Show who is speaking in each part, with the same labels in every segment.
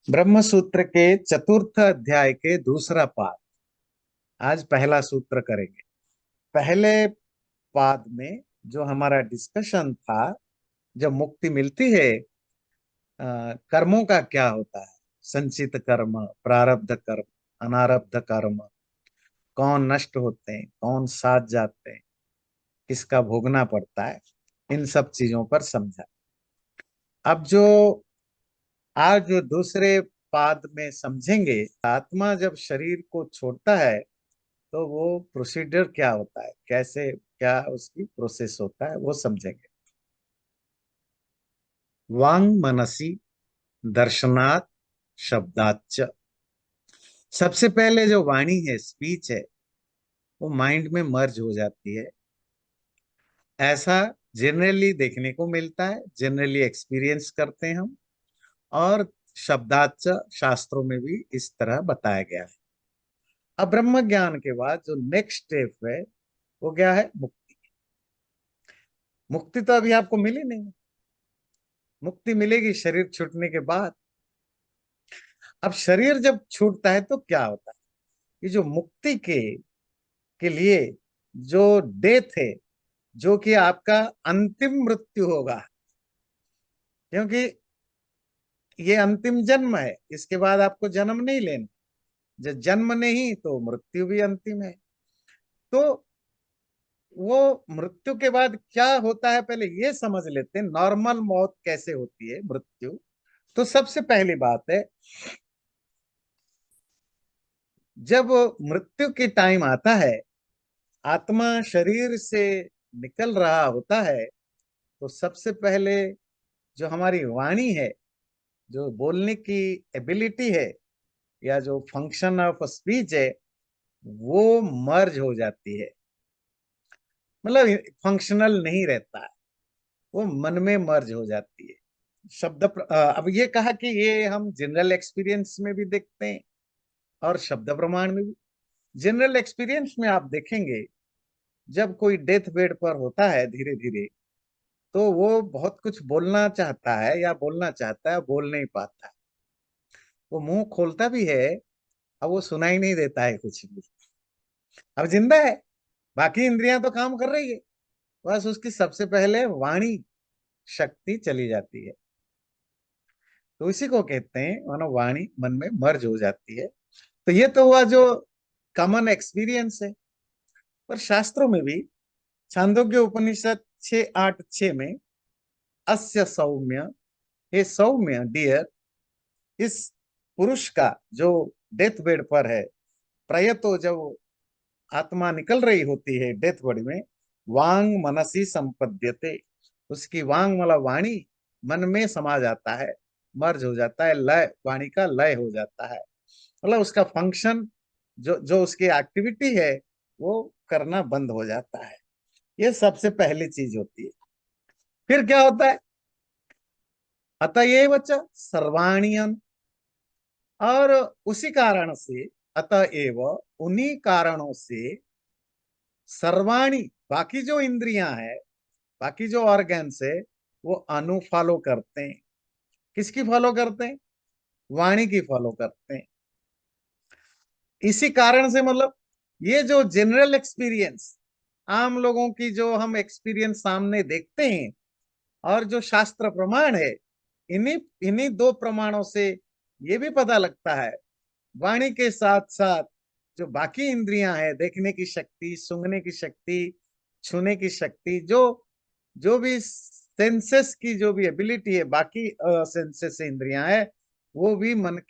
Speaker 1: ब्रह्म सूत्र के चतुर्थ अध्याय के दूसरा पाद। आज पहला सूत्र करेंगे। पहले पाद में जो हमारा डिस्कशन था, जब मुक्ति मिलती है, कर्मों का क्या होता है, संचित कर्म, प्रारब्ध कर्म, अनारब्ध कर्म, कौन नष्ट होते हैं, कौन साथ जाते हैं, किसका भोगना पड़ता है, इन सब चीजों पर समझा। अब जो आज जो दूसरे पाद में समझेंगे, आत्मा जब शरीर को छोड़ता है तो वो प्रोसीजर क्या होता है, कैसे क्या उसकी प्रोसेस होता है, वो समझेंगे। वांग मनसी दर्शनात् शब्दाच्च। सबसे पहले जो वाणी है, स्पीच है, वो माइंड में मर्ज हो जाती है। ऐसा जनरली देखने को मिलता है, जनरली एक्सपीरियंस करते हैं हम। और शब्दाच्च शास्त्रों में भी इस तरह बताया गया है। अब ब्रह्म ज्ञान के बाद जो नेक्स्ट स्टेप है, वो क्या है? मुक्ति। मुक्ति तो अभी आपको मिली नहीं, मुक्ति मिलेगी शरीर छूटने के बाद। अब शरीर जब छूटता है तो क्या होता है? ये जो मुक्ति के लिए जो डेथ है, जो कि आपका अंतिम मृत्यु होगा, क्योंकि ये अंतिम जन्म है, इसके बाद आपको जन्म नहीं लेना। जब जन्म नहीं तो मृत्यु भी अंतिम है। तो वो मृत्यु के बाद क्या होता है, पहले ये समझ लेते हैं। नॉर्मल मौत कैसे होती है, मृत्यु। तो सबसे पहली बात है, जब मृत्यु की टाइम आता है, आत्मा शरीर से निकल रहा होता है, तो सबसे पहले जो हमारी वाणी है, जो बोलने की एबिलिटी है, या जो फंक्शन ऑफ स्पीच है, वो मर्ज हो जाती है। मतलब फंक्शनल नहीं रहता है, वो मन में मर्ज हो जाती है। अब ये कहा कि ये हम जनरल एक्सपीरियंस में भी देखते हैं और शब्द प्रमाण में भी। जनरल एक्सपीरियंस में आप देखेंगे, जब कोई डेथ बेड पर होता है, धीरे धीरे तो वो बहुत कुछ बोलना चाहता है, या बोलना चाहता है, बोल नहीं पाता है। वो मुंह खोलता भी है, अब वो सुनाई नहीं देता है कुछ भी। अब जिंदा है, बाकी इंद्रियां तो काम कर रही है, बस उसकी सबसे पहले वाणी शक्ति चली जाती है। तो इसी को कहते हैं, मानो वाणी मन में मर्ज हो जाती है। तो ये तो हुआ जो कॉमन एक्सपीरियंस है। पर शास्त्रों में भी, छांदोग्य उपनिषद 6:8-6 में, अस्य सौम्य, हे सौम्य डियर, इस पुरुष का जो डेथ बेड पर है, प्रयतो जब आत्मा निकल रही होती है डेथ बॉडी में, वांग मनसी संपद्यते, उसकी वांग मतलब वाणी मन में समा जाता है, मर्ज हो जाता है, लय, वाणी का लय हो जाता है। मतलब उसका फंक्शन, जो जो उसकी एक्टिविटी है, वो करना बंद हो जाता है। ये सबसे पहली चीज होती है। फिर क्या होता है? अतएव च सर्वाणियन। और उसी कारण से, अतएव, उन्हीं कारणों से, सर्वाणी, बाकी जो इंद्रियां हैं, बाकी जो ऑर्गन्स है, वो अनुफॉलो करते हैं। किसकी फॉलो करते हैं? वाणी की फॉलो करते हैं। इसी कारण से, मतलब ये जो जनरल एक्सपीरियंस, आम लोगों की जो हम एक्सपीरियंस सामने देखते हैं, और जो शास्त्र प्रमाण है, इन्हीं इन्हीं दो प्रमाणों से ये भी पता लगता है, वाणी के साथ साथ जो बाकी इंद्रियां हैं, देखने की शक्ति, सूंघने की शक्ति, छूने की शक्ति, जो जो भी सेंसेस की जो भी एबिलिटी है, बाकी सेंसेस इंद्रियां हैं, वो भी मन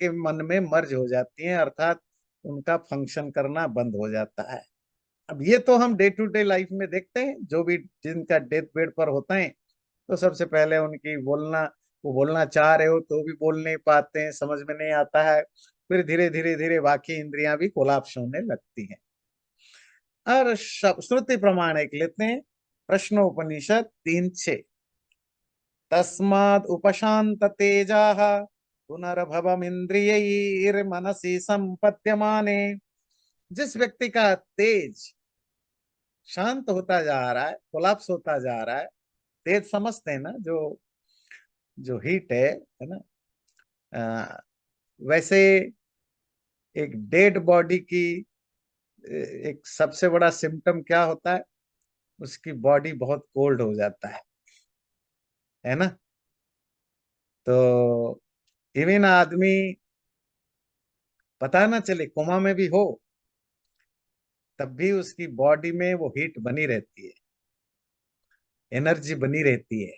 Speaker 1: में मर्ज हो जाती हैं, अर्थात उनका फंक्शन करना बंद हो जाता है। अब ये तो हम डे टू डे लाइफ में देखते हैं, जो भी जिनका डेथ बेड पर होता है, तो सबसे पहले उनकी बोलना, वो बोलना चाह रहे हो तो भी बोल नहीं पाते हैं, समझ में नहीं आता है। फिर धीरे धीरे धीरे बाकी इंद्रियां भी कोलैप्स होने लगती हैं। और श्रुति प्रमाण एक लेते हैं, प्रश्नोपनिषद 3:6, तस्माद् उपशांत तेजा पुनर्भवमिंद्रियैर्मनसि संपद्यमाने। जिस व्यक्ति का तेज शांत होता जा रहा है, कोलैप्स होता जा रहा है, तेज समझते हैं ना, जो जो हीट है ना, वैसे एक डेड बॉडी की एक सबसे बड़ा सिम्टम क्या होता है? उसकी बॉडी बहुत कोल्ड हो जाता है ना? तो इवन आदमी पता ना चले कोमा में भी हो, तब भी उसकी बॉडी में वो हीट बनी रहती है, एनर्जी बनी रहती है।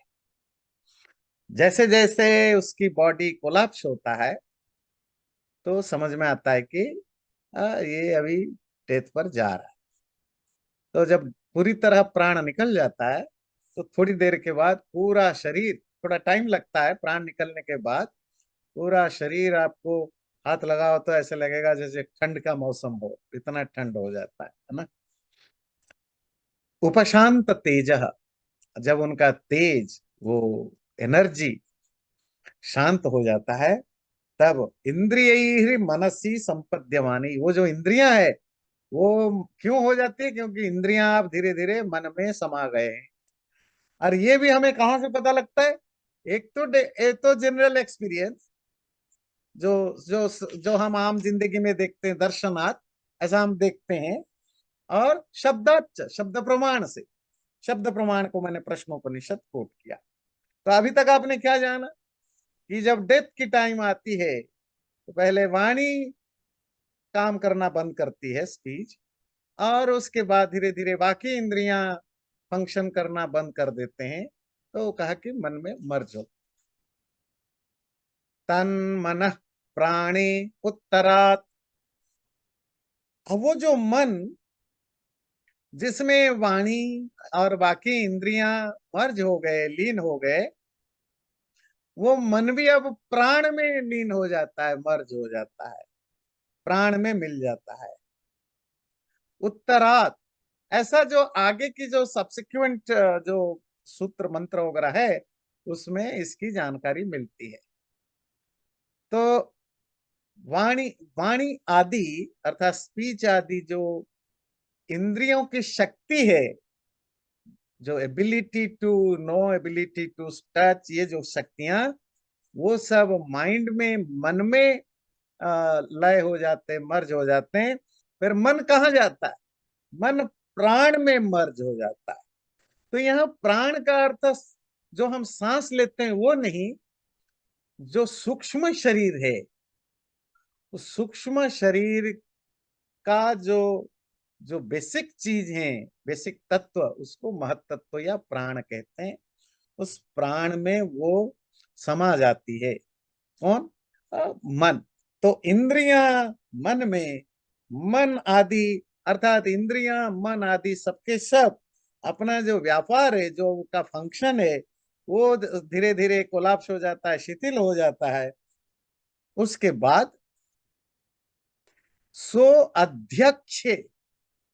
Speaker 1: जैसे जैसे उसकी बॉडी कोलैप्स होता है तो समझ में आता है कि ये अभी डेथ पर जा रहा है। तो जब पूरी तरह प्राण निकल जाता है तो थोड़ी देर के बाद पूरा शरीर, थोड़ा टाइम लगता है प्राण निकलने के बाद, पूरा शरीर आपको हाथ लगाओ तो ऐसे लगेगा जैसे ठंड का मौसम हो, इतना ठंड हो जाता है ना? उपशांत तेज, जब उनका तेज, वो एनर्जी शांत हो जाता है, तब इंद्रिय मनसी संपद्यमानी, वो जो इंद्रियां है वो क्यों हो जाती है? क्योंकि इंद्रियां आप धीरे धीरे मन में समा गए हैं। और ये भी हमें कहाँ से पता लगता है? एक तो जनरल एक्सपीरियंस, जो जो जो हम आम जिंदगी में देखते हैं, दर्शनात् ऐसा हम देखते हैं, और शब्दाच, शब्द प्रमाण से। शब्द प्रमाण को मैंने प्रश्नोपनिषद कोट किया। तो अभी तक आपने क्या जाना कि जब डेथ की टाइम आती है तो पहले वाणी काम करना बंद करती है, स्पीच, और उसके बाद धीरे धीरे बाकी इंद्रियां फंक्शन करना बंद कर देते हैं। तो कहा कि मन में मर्ज हो। तन मन प्राणी उत्तरात। अब वो जो मन, जिसमें वाणी और बाकी इंद्रियां मर्ज हो गए, लीन हो गए, वो मन भी अब प्राण में लीन हो जाता है, मर्ज हो जाता है, प्राण में मिल जाता है। उत्तरात, ऐसा जो आगे की जो सब्सिक्वेंट जो सूत्र मंत्र वगैरह है उसमें इसकी जानकारी मिलती है। तो वाणी, वाणी आदि अर्थात स्पीच आदि जो इंद्रियों की शक्ति है, जो ability to know, ability to touch, ये जो शक्तियां, वो सब माइंड में, मन में लय हो जाते हैं, मर्ज हो जाते हैं। फिर मन कहाँ जाता है? मन प्राण में मर्ज हो जाता है। तो यहाँ प्राण का अर्थ जो हम सांस लेते हैं वो नहीं, जो सूक्ष्म शरीर है, उस सूक्ष्म शरीर का जो जो बेसिक चीज है, बेसिक तत्व, उसको महत्त्व या प्राण कहते हैं। उस प्राण में वो समा जाती है। कौन? मन। तो इंद्रियां मन में, मन आदि अर्थात इंद्रियां मन आदि सबके सब अपना जो व्यापार है, जो उनका फंक्शन है, वो धीरे धीरे कोलैप्स हो जाता है, शिथिल हो जाता है। उसके बाद सो अध्यक्ष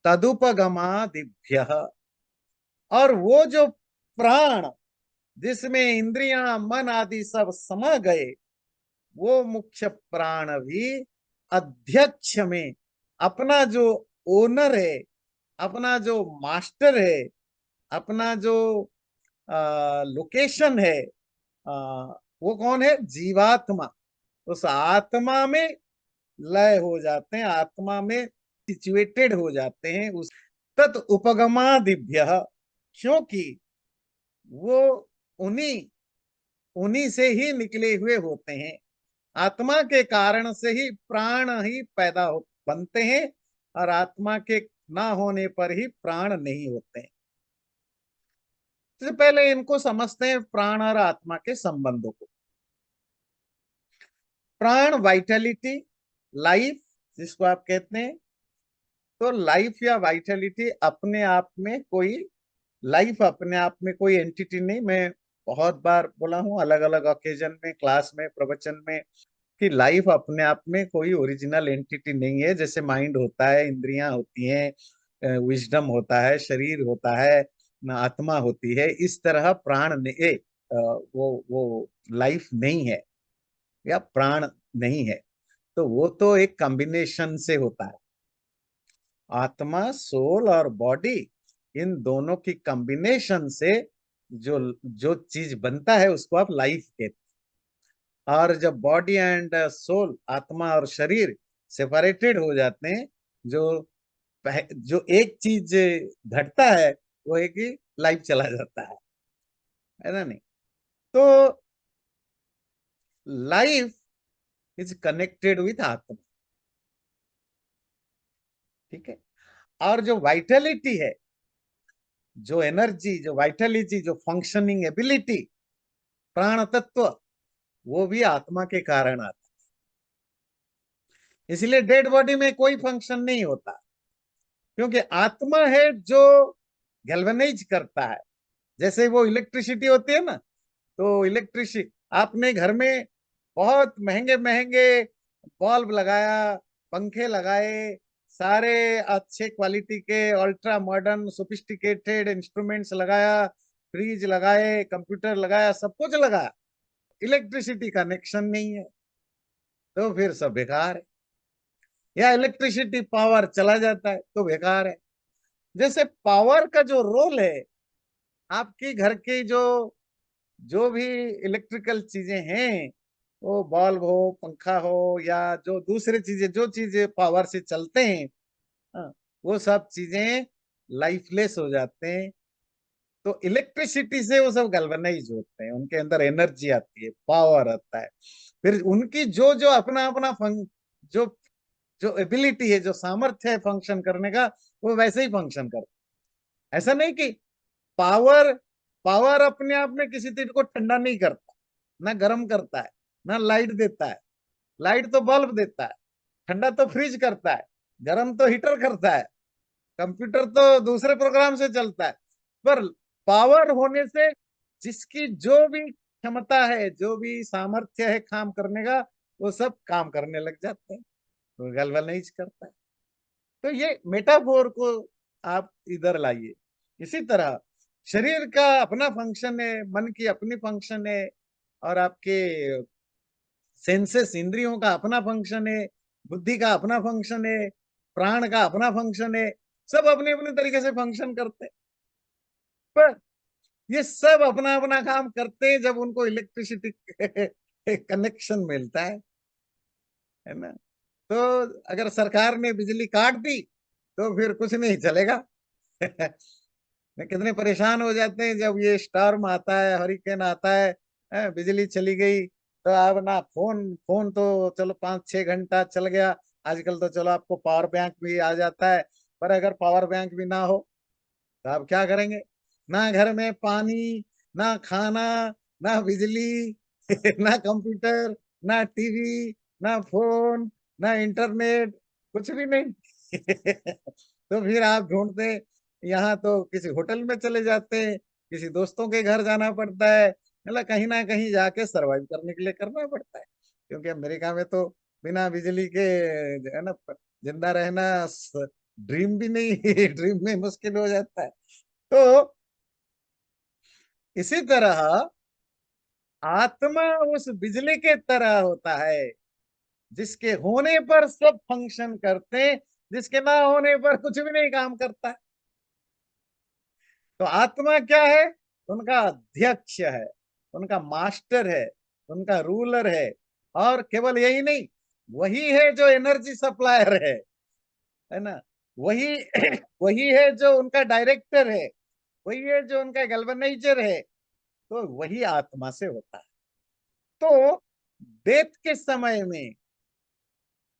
Speaker 1: तदुपगमादिभ्य, और वो जो प्राण जिसमें इंद्रियां मन आदि सब समा गए, वो मुख्य प्राण भी अध्यक्ष में अपना जो ओनर है, अपना जो मास्टर है, अपना जो लोकेशन है, आ, वो कौन है? जीवात्मा। उस आत्मा में लय हो जाते हैं, आत्मा में सिचुएटेड हो जाते हैं। उस तत् उपगमादिभ्य, क्योंकि वो उन्हीं उन्हीं से ही निकले हुए होते हैं। आत्मा के कारण से ही प्राण ही पैदा हो बनते हैं, और आत्मा के ना होने पर ही प्राण नहीं होते हैं। तो पहले इनको समझते हैं, प्राण और आत्मा के संबंधों को। प्राण वाइटलिटी, लाइफ जिसको आप कहते हैं। तो लाइफ या वाइटलिटी अपने आप में कोई, लाइफ अपने आप में कोई एंटिटी नहीं। मैं बहुत बार बोला हूं, अलग अलग ओकेजन में, क्लास में, प्रवचन में, कि लाइफ अपने आप में कोई ओरिजिनल एंटिटी नहीं है। जैसे माइंड होता है, इंद्रियां होती हैं, विजडम होता है, शरीर होता है, आत्मा होती है, इस तरह प्राण वो लाइफ नहीं है, या प्राण नहीं है। तो वो तो एक कॉम्बिनेशन से होता है। आत्मा, सोल और बॉडी, इन दोनों की कॉम्बिनेशन से जो जो चीज बनता है उसको आप लाइफ कहते हैं। और जब बॉडी एंड सोल, आत्मा और शरीर सेपरेटेड हो जाते हैं, जो जो एक चीज घटता है वो है कि लाइफ चला जाता है ना नहीं। तो लाइफ इज कनेक्टेड विथ आत्मा, ठीक है। और जो वाइटलिटी है, जो एनर्जी, जो वाइटलिटी, जो फंक्शनिंग एबिलिटी, प्राण तत्व, वो भी आत्मा के कारण आता है। इसलिए डेड बॉडी में कोई फंक्शन नहीं होता, क्योंकि आत्मा है जो गैल्वेनाइज करता है। जैसे वो इलेक्ट्रिसिटी होती है ना, तो इलेक्ट्रिसिटी, आपने घर में बहुत महंगे महंगे बल्ब लगाया, पंखे लगाए, सारे अच्छे क्वालिटी के अल्ट्रा मॉडर्न सोफिस्टिकेटेड इंस्ट्रूमेंट्स लगाया, फ्रिज लगाए, कंप्यूटर लगाया, सब कुछ लगाया, इलेक्ट्रिसिटी कनेक्शन नहीं है, तो फिर सब बेकार है। या इलेक्ट्रिसिटी पावर चला जाता है तो बेकार है। जैसे पावर का जो रोल है, आपकी घर की जो जो भी इलेक्ट्रिकल चीजें हैं, वो बल्ब हो, पंखा हो, या जो दूसरी चीजें, जो चीजें पावर से चलते हैं, हाँ, वो सब चीजें लाइफलेस हो जाते हैं। तो इलेक्ट्रिसिटी से वो सब गैल्वेनाइज होते हैं, उनके अंदर एनर्जी आती है, पावर आता है। फिर उनकी जो जो अपना अपना जो जो एबिलिटी है, जो सामर्थ्य है फंक्शन करने का, वो वैसे ही फंक्शन करता है। ऐसा नहीं कि पावर पावर अपने आप में किसी चीज को ठंडा नहीं करता, ना गर्म करता है, ना लाइट देता है। लाइट तो बल्ब देता है, ठंडा तो फ्रिज करता है, गर्म तो हीटर करता है, कंप्यूटर तो दूसरे प्रोग्राम से चलता है। पर पावर होने से जिसकी जो भी क्षमता है, जो भी सामर्थ्य है काम करने का, वो सब काम करने लग जाते हैं, तो गलवल करता है। तो ये मेटाफोर को आप इधर लाइए। इसी तरह शरीर का अपना फंक्शन है, मन की अपनी फंक्शन है, और आपके सेंसेस, इंद्रियों का अपना फंक्शन है, बुद्धि का अपना फंक्शन है, प्राण का अपना फंक्शन है। सब अपने अपने तरीके से फंक्शन करते हैं, पर ये सब अपना अपना काम करते हैं जब उनको इलेक्ट्रिसिटी कनेक्शन मिलता है ना। तो अगर सरकार ने बिजली काट दी तो फिर कुछ नहीं चलेगा। कितने परेशान हो जाते हैं जब ये स्टॉर्म आता है, हरिकेन आता है, बिजली चली गई, तो अब ना फोन फोन तो चलो 5-6 घंटा चल गया, आजकल तो चलो आपको पावर बैंक भी आ जाता है। पर अगर पावर बैंक भी ना हो तो आप क्या करेंगे? ना घर में पानी, ना खाना, ना बिजली, ना कंप्यूटर, ना टीवी, ना फोन, ना इंटरनेट, कुछ भी नहीं। तो फिर आप ढूंढते, यहाँ तो किसी होटल में चले जाते हैं, किसी दोस्तों के घर जाना पड़ता है, मतलब कहीं ना कहीं जाके सरवाइव करने के लिए करना पड़ता है। क्योंकि अमेरिका में तो बिना बिजली के है ना, जिंदा रहना ड्रीम भी नहीं, ड्रीम में मुश्किल हो जाता है। तो इसी तरह आत्मा उस बिजली के तरह होता है, जिसके होने पर सब फंक्शन करते हैं, जिसके ना होने पर कुछ भी नहीं काम करता। तो आत्मा क्या है? उनका अध्यक्ष है, उनका मास्टर है, उनका रूलर है। और केवल यही नहीं, वही है जो एनर्जी सप्लायर है ना। वही वही है जो उनका डायरेक्टर है, वही है जो उनका गैल्वेनाइजर है। तो वही आत्मा से होता है। तो डेथ के समय में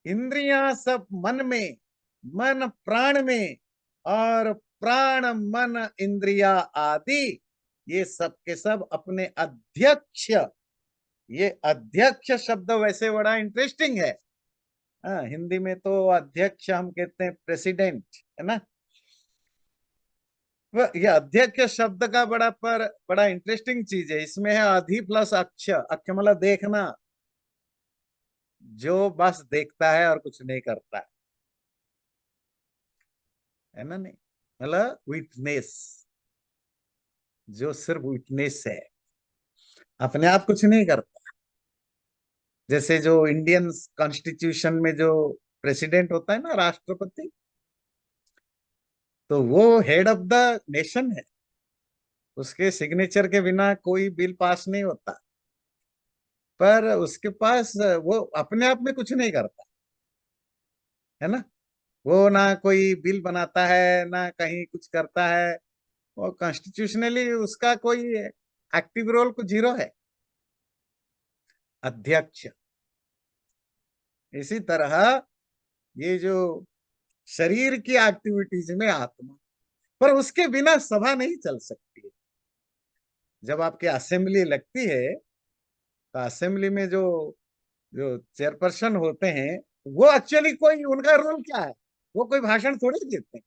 Speaker 1: इंद्रियां सब मन में, मन प्राण में, और प्राण मन इंद्रिया आदि, ये सब के सब अपने अध्यक्ष, ये अध्यक्ष शब्द वैसे बड़ा इंटरेस्टिंग है। हाँ, हिंदी में तो अध्यक्ष हम कहते हैं प्रेसिडेंट, है ना। ये अध्यक्ष शब्द का बड़ा इंटरेस्टिंग चीज है। इसमें है अधि प्लस अक्ष। अक्ष मतलब देखना, जो बस देखता है और कुछ नहीं करता है ना नहीं, मतलब विटनेस, जो सिर्फ विटनेस है, अपने आप कुछ नहीं करता। जैसे जो इंडियन कॉन्स्टिट्यूशन में जो प्रेसिडेंट होता है ना, राष्ट्रपति, तो वो हेड ऑफ द नेशन है। उसके सिग्नेचर के बिना कोई बिल पास नहीं होता। पर उसके पास वो अपने आप में कुछ नहीं करता है ना। वो ना कोई बिल बनाता है ना कहीं कुछ करता है। वो कॉन्स्टिट्यूशनली उसका कोई एक्टिव रोल को जीरो है। अध्यक्ष। इसी तरह ये जो शरीर की एक्टिविटीज में आत्मा, पर उसके बिना सभा नहीं चल सकती है। जब आपकी असेंबली लगती है तो असेंबली में जो जो चेयरपर्सन होते हैं, वो एक्चुअली कोई उनका रोल क्या है? वो कोई भाषण थोड़ी देते हैं,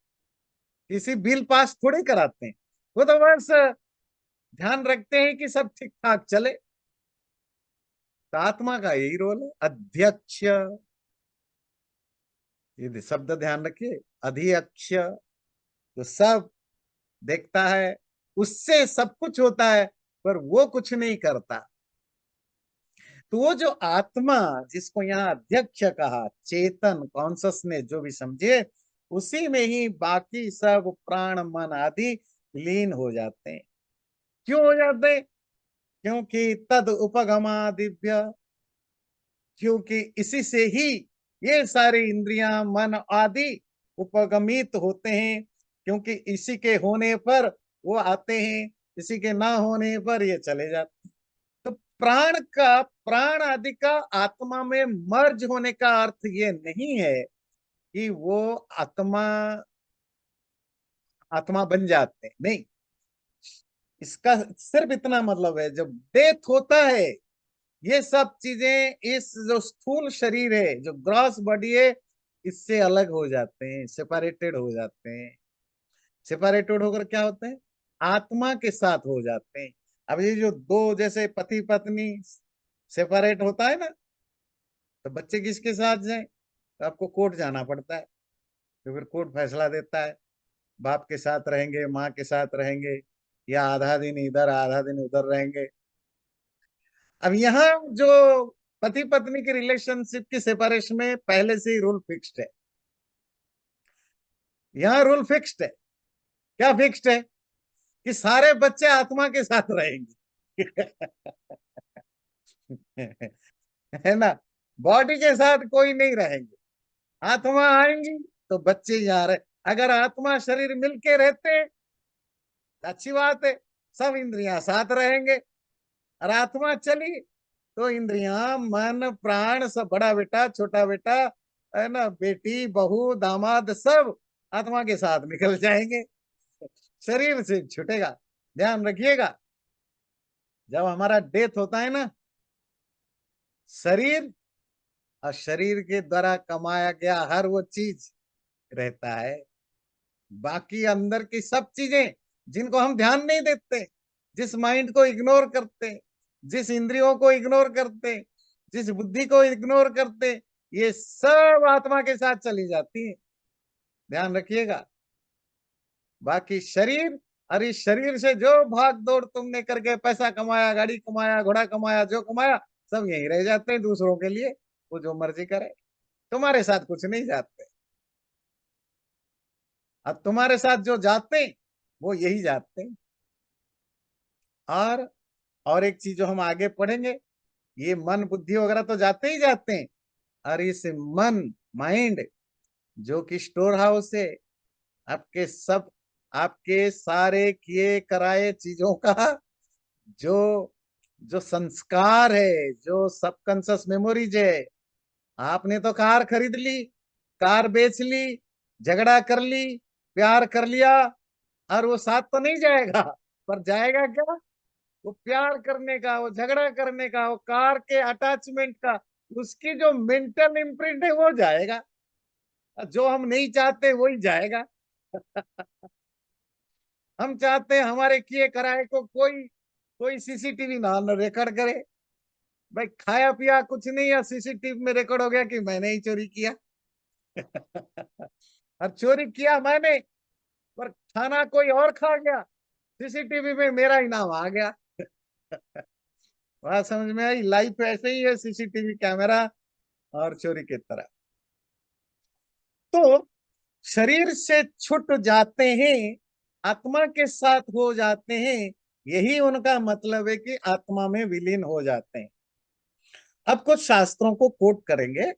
Speaker 1: किसी बिल पास थोड़ी कराते हैं। वो तो बस ध्यान रखते हैं कि सब ठीक ठाक चले। तो आत्मा का यही रोल है, अध्यक्ष। ये शब्द ध्यान रखिए, अधियक्ष। तो सब देखता है, उससे सब कुछ होता है, पर वो कुछ नहीं करता। तो वो जो आत्मा, जिसको यहाँ अध्यक्ष कहा, चेतन कॉन्शसनेस जो भी समझिए, उसी में ही बाकी सब प्राण मन आदि लीन हो जाते हैं। क्यों हो जाते हैं? क्योंकि तद उपगमा दिव्य, क्योंकि इसी से ही ये सारे इंद्रियां मन आदि उपगमित होते हैं। क्योंकि इसी के होने पर वो आते हैं, इसी के ना होने पर ये चले जाते हैं। तो प्राण आदि का आत्मा में मर्ज होने का अर्थ ये नहीं है कि वो आत्मा आत्मा बन जाते हैं, नहीं। इसका सिर्फ इतना मतलब है, जब डेथ होता है, ये सब चीजें इस जो स्थूल शरीर है, जो ग्रॉस बॉडी है, इससे अलग हो जाते हैं, सेपरेटेड हो जाते हैं। सेपरेटेड होकर क्या होते हैं? आत्मा के साथ हो जाते हैं। अब ये जो दो जैसे पति पत्नी सेपरेट होता है ना, तो बच्चे किसके साथ जाए? तो आपको कोर्ट जाना पड़ता है, तो फिर कोर्ट फैसला देता है, बाप के साथ रहेंगे, माँ के साथ रहेंगे, या आधा दिन इधर आधा दिन उधर रहेंगे। अब यहाँ जो पति पत्नी के रिलेशनशिप की सेपरेशन में पहले से ही रूल फिक्स्ड है। यहाँ रूल फिक्स्ड है। क्या फिक्स्ड है? कि सारे बच्चे आत्मा के साथ रहेंगे। है ना। बॉडी के साथ कोई नहीं रहेंगे। आत्मा आएंगी तो बच्चे यहाँ रहे। अगर आत्मा शरीर मिलके रहते हैं, अच्छी बात है, सब इंद्रियां साथ रहेंगे। और आत्मा चली तो इंद्रियां मन प्राण सब, बड़ा बेटा छोटा बेटा, है ना, बेटी बहू दामाद, सब आत्मा के साथ निकल जाएंगे, शरीर से छूटेगा। ध्यान रखिएगा, जब हमारा डेथ होता है ना, शरीर और शरीर के द्वारा कमाया गया हर वो चीज रहता है। बाकी अंदर की सब चीजें जिनको हम ध्यान नहीं देते, जिस माइंड को इग्नोर करते, जिस इंद्रियों को इग्नोर करते, जिस बुद्धि को इग्नोर करते, ये सब आत्मा के साथ चली जाती है। ध्यान रखिएगा। बाकी शरीर, और इस शरीर से जो भाग दौड़ तुमने करके पैसा कमाया, गाड़ी कमाया, घोड़ा कमाया, जो कमाया, सब यहीं रह जाते हैं दूसरों के लिए। वो जो मर्जी करे, तुम्हारे साथ कुछ नहीं जाते। अब तुम्हारे साथ जो जाते हैं वो यही जाते हैं। और एक चीज जो हम आगे पढ़ेंगे, ये मन बुद्धि वगैरह तो जाते ही जाते हैं। और इस मन, माइंड, जो कि स्टोर हाउस है आपके सब, आपके सारे किए कराए चीजों का, जो जो संस्कार है, जो सबकॉन्शियस मेमोरीज है। आपने तो कार खरीद ली, कार बेच ली, झगड़ा कर ली, प्यार कर लिया, और वो साथ तो नहीं जाएगा। पर जाएगा क्या? वो प्यार करने का, वो झगड़ा करने का, वो कार के अटैचमेंट का, उसकी जो मेंटल इम्प्रिंट है वो जाएगा। जो हम नहीं चाहते वही जाएगा। हम चाहते हैं हमारे किए कराए को कोई कोई सीसीटीवी ना रिकॉर्ड करे। भाई खाया पिया कुछ नहीं है, सीसीटीवी में रिकॉर्ड हो गया कि मैंने ही चोरी किया। और चोरी किया मैंने, पर खाना कोई और खा गया, सीसीटीवी में मेरा ही नाम आ गया। बात समझ में आई? लाइफ ऐसे ही है, सीसीटीवी कैमरा और चोरी की तरह। तो शरीर से छूट जाते हैं, आत्मा के साथ हो जाते हैं, यही उनका मतलब है कि आत्मा में विलीन हो जाते हैं। अब कुछ शास्त्रों को कोट करेंगे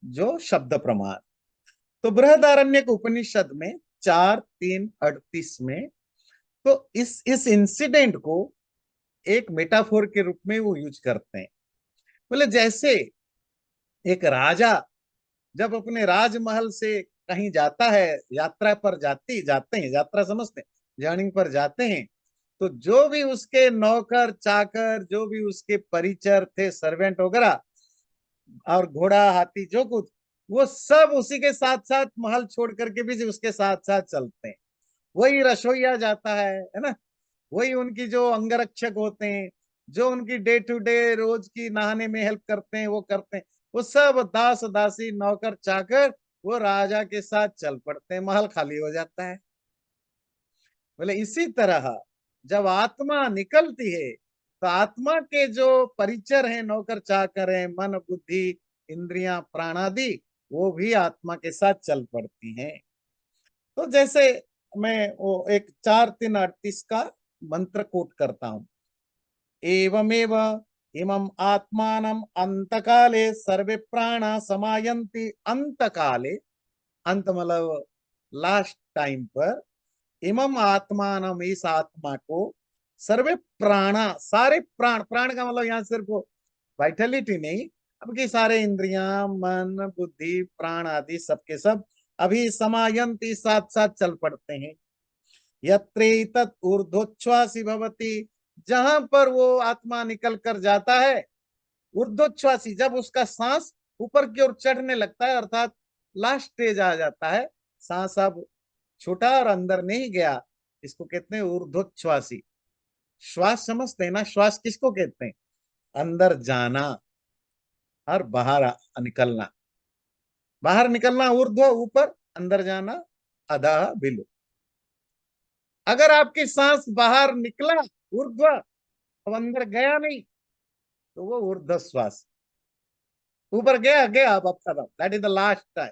Speaker 1: जो शब्द प्रमाण। तो बृहदारण्यक उपनिषद में 4:3:38 में, तो इस इंसिडेंट को एक मेटाफोर के रूप में वो यूज करते हैं। बोले जैसे एक राजा जब अपने राजमहल से कहीं जाता है, यात्रा पर जाते हैं, यात्रा समझते हैं, जर्नी पर जाते हैं, तो जो भी उसके नौकर चाकर, जो भी उसके परिचर थे, सर्वेंट वगैरह, और घोड़ा हाथी जो कुछ, वो सब उसी के साथ साथ महल छोड़ करके भी उसके साथ साथ चलते हैं। वही रसोईया जाता है ना, वही उनकी जो अंगरक्षक होते हैं, जो उनकी डे टू डे रोज की नहाने में हेल्प करते हैं, वो करते हैं, वो सब दास दासी नौकर चाकर वो राजा के साथ चल पड़ते हैं, महल खाली हो जाता है। बोले इसी तरह जब आत्मा निकलती है, तो आत्मा के जो परिचर हैं, नौकर चाकर हैं, मन बुद्धि इंद्रियां प्राणादि, वो भी आत्मा के साथ चल पड़ती हैं। तो जैसे मैं वो एक 4:3:38 का मंत्र कोट करता हूं। एवमेव इमं आत्मानम अंतकाले सर्वे प्राणा समायन्ति। अंतकाले, अंत मतलब लास्ट टाइम पर, इमम आत्मानम, इस आत्मा को, सर्वे प्राणा, सारे प्राण, प्राण का मतलब यहाँ सिर्फ वाइटलिटी नहीं, अब की सारे इंद्रियां मन बुद्धि प्राण आदि सबके सब अभी समायंती, साथ साथ चल पड़ते हैं। यत्रेतत् ऊर्ध्वोच्छ्वासी भवति, जहां पर वो आत्मा निकल कर जाता है, ऊर्ध्वोच्छ्वासी, जब उसका सांस ऊपर की ओर चढ़ने लगता है, अर्थात लास्ट स्टेज आ जाता है, सांस अब छूटा और अंदर नहीं गया, इसको कहते हैं ऊर्ध्वोच्छ्वासी। श्वास समझते हैं ना, श्वास किसको कहते हैं? अंदर जाना और बाहर निकलना। बाहर निकलना ऊर्ध्व ऊपर, अंदर जाना अधः बिलु। अगर आपकी सांस बाहर निकला ऊर्ध्व, अब अंदर गया नहीं, तो वो ऊर्ध्व श्वास। ऊपर गया गया, अब खत्म, that is the last time.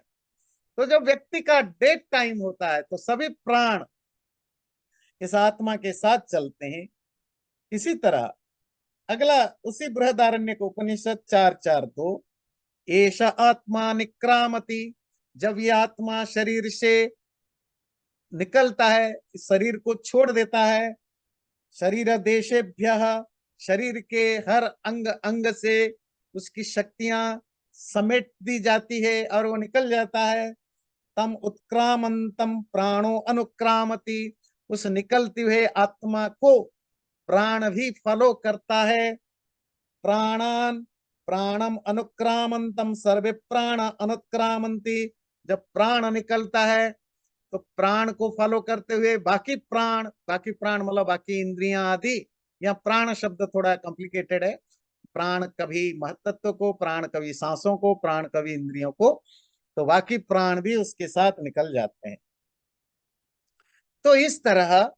Speaker 1: तो जब व्यक्ति का डेथ टाइम होता है, तो सभी प्राण इस आत्मा के साथ चलते हैं। इसी तरह अगला उसी बृहदारण्यक उपनिषद 4:4:2, एष आत्मा निक्रामति, जब ये आत्मा शरीर से निकलता है, इस शरीर को छोड़ देता है, शरीर देशेभ्य, शरीर के हर अंग अंग से उसकी शक्तियां समेट दी जाती है और वो निकल जाता है। तम उत्क्रामंतम प्राणो अनुक्रामति, उस निकलती हुए आत्मा को प्राण भी फॉलो करता है। प्राणान प्राणम अनुक्रामंतम सर्वे प्राण अनुक्रामंती, जब प्राण निकलता है, तो प्राण को फॉलो करते हुए बाकी प्राण मतलब बाकी इंद्रियां आदि, या प्राण शब्द थोड़ा कॉम्प्लिकेटेड है, प्राण कभी महतत्व को, प्राण कभी सांसों को, प्राण कभी इंद्रियों को, तो बाकी प्राण भी उसके साथ निकल जाते हैं। तो इस तरह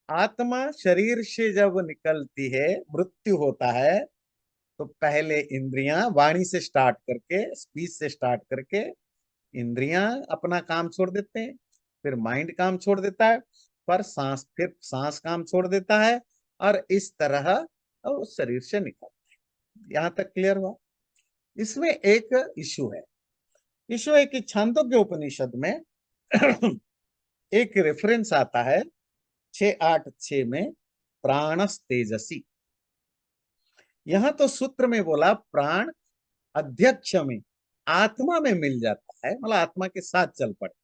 Speaker 1: आत्मा शरीर से जब निकलती है, मृत्यु होता है, तो पहले इंद्रियां, वाणी से स्टार्ट करके, स्पीच से स्टार्ट करके इंद्रियां अपना काम छोड़ देते हैं, फिर माइंड काम छोड़ देता है, फिर सांस काम छोड़ देता है, और इस तरह वो शरीर से निकलता है। यहां तक क्लियर हुआ? इसमें एक इशू है। इशू है कि छांदोग्य उपनिषद में एक रेफरेंस आता है 6:8:6 में, प्राणस तेजसी। यहां तो सूत्र में बोला प्राण अध्यक्ष में, आत्मा में मिल जाता है, मतलब आत्मा के साथ चल पड़ता।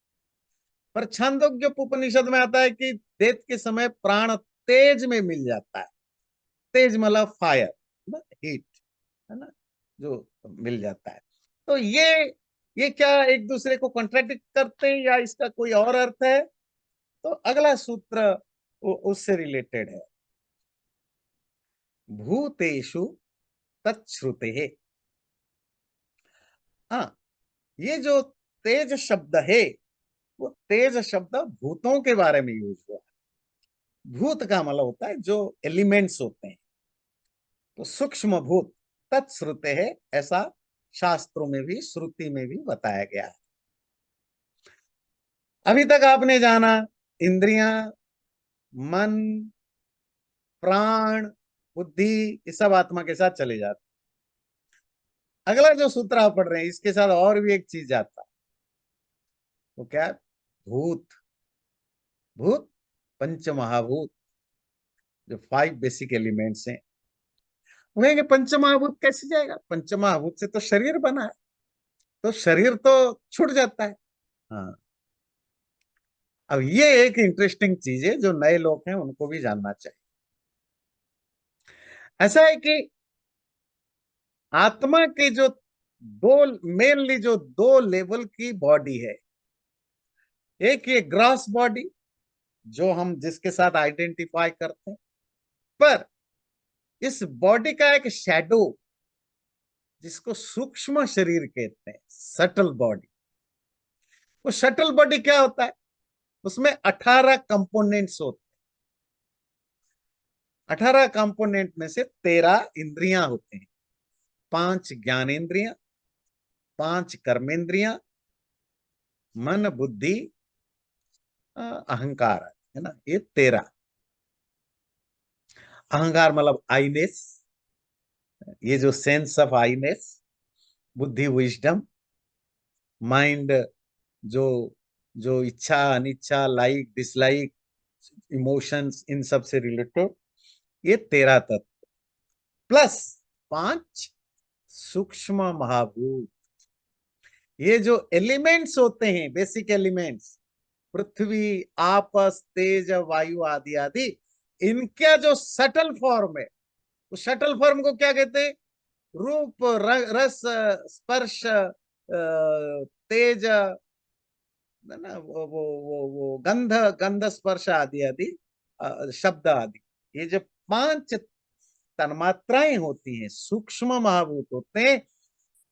Speaker 1: पर छांदोग्य उपनिषद में आता है कि डेथ के समय प्राण तेज में मिल जाता है। तेज मतलब फायर, हीट, है ना, जो मिल जाता है। तो ये क्या एक दूसरे को कॉन्ट्रैडिक्ट करते हैं, या इसका कोई और अर्थ है? तो अगला सूत्र उससे रिलेटेड है। भूतेषु तच्छ्रुते है। हाँ, ये जो तेज शब्द है, वो तेज शब्द भूतों के बारे में यूज हुआ। भूत का मतलब होता है जो एलिमेंट्स होते हैं, तो सूक्ष्म भूत तत्श्रुते है, ऐसा शास्त्रों में भी, श्रुति में भी बताया गया है। अभी तक आपने जाना इंद्रियां, मन, प्राण, बुद्धि, ये सब आत्मा के साथ चले जाते। अगला जो सूत्र आप पढ़ रहे हैं इसके साथ और भी एक चीज आता है, वो क्या है? भूत। भूत, पंच महाभूत, जो 5 बेसिक एलिमेंट्स हैं। कहेंगे पंच महाभूत कैसे जाएगा? पंच महाभूत से तो शरीर बना है, तो शरीर तो छूट जाता है। हाँ, अब ये एक इंटरेस्टिंग चीज है जो नए लोग हैं उनको भी जानना चाहिए। ऐसा है कि आत्मा के जो दो, मेनली जो दो लेवल की बॉडी है, एक ये ग्रॉस बॉडी जो हम जिसके साथ आइडेंटिफाई करते हैं, पर इस बॉडी का एक शैडो जिसको सूक्ष्म शरीर कहते हैं, सटल बॉडी। वो शटल बॉडी क्या होता है? उसमें 18 कंपोनेंट्स होते हैं। 18 कंपोनेंट में से 13 इंद्रियां होते हैं। 5 ज्ञानेंद्रियां, 5 कर्मेंद्रियां, मन बुद्धि अहंकार, है ना, ये 13। अहंकार मतलब आईनेस, ये जो सेंस ऑफ आईनेस। बुद्धि विजडम। माइंड, जो जो इच्छा अनिच्छा, लाइक डिसलाइक, इमोशंस, इन सब से रिलेटेड, ये 13 तत्व, प्लस 5 सूक्ष्म महाभूत। ये जो एलिमेंट्स होते हैं, बेसिक एलिमेंट्स, पृथ्वी, आपस, तेज, वायु आदि आदि, इनका जो सटल फॉर्म है, उस शटल फॉर्म को क्या कहते हैं? रूप, रस, स्पर्श, तेज, है ना, वो गंध, गंध स्पर्श आदि आदि, शब्द आदि, ये जो 5 तन्मात्राएं होती हैं, सूक्ष्म महाभूत होते हैं।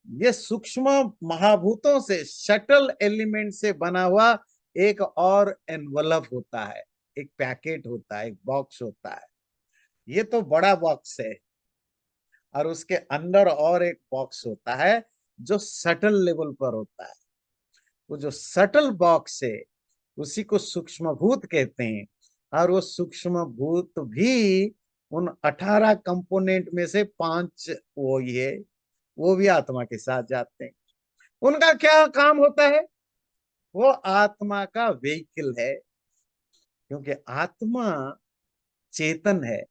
Speaker 1: ये सूक्ष्म महाभूतों से, शटल एलिमेंट से बना हुआ एक और एनवलप होता है, एक पैकेट होता है, एक बॉक्स होता है। ये तो बड़ा बॉक्स है, और उसके अंदर और एक बॉक्स होता है जो सटल लेवल पर होता है। वो जो सटल बॉक्स है उसी को सूक्ष्म भूत कहते हैं। और वो सूक्ष्म भूत भी उन 18 कंपोनेंट में से 5 वो ये, वो भी आत्मा के साथ जाते हैं। उनका क्या काम होता है? वो आत्मा का व्हीकल है, क्योंकि आत्मा चेतन है,